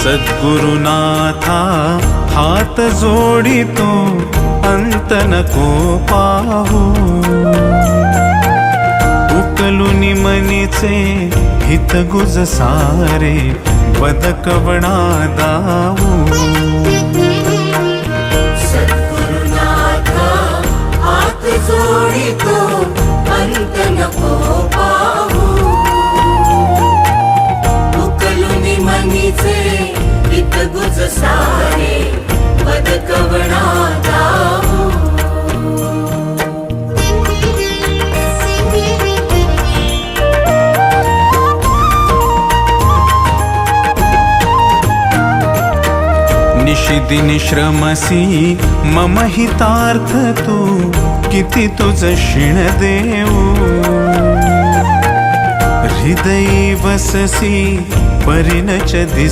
सद्गुरुनाथा हात जोडितो अंत नको पाहू उकलुनी मनीचे हित गुज सारे बदकवणा दाऊ सद्गुरुनाथा हात जोडितो अंत नको पाहू उकलुनी मनीचे हित गुज सारे बदकवणा दाऊ निशिदिनी श्रमसी मम हितार्थ तू किती तुझ शिण देऊ हृदयी वससी परिणच दिस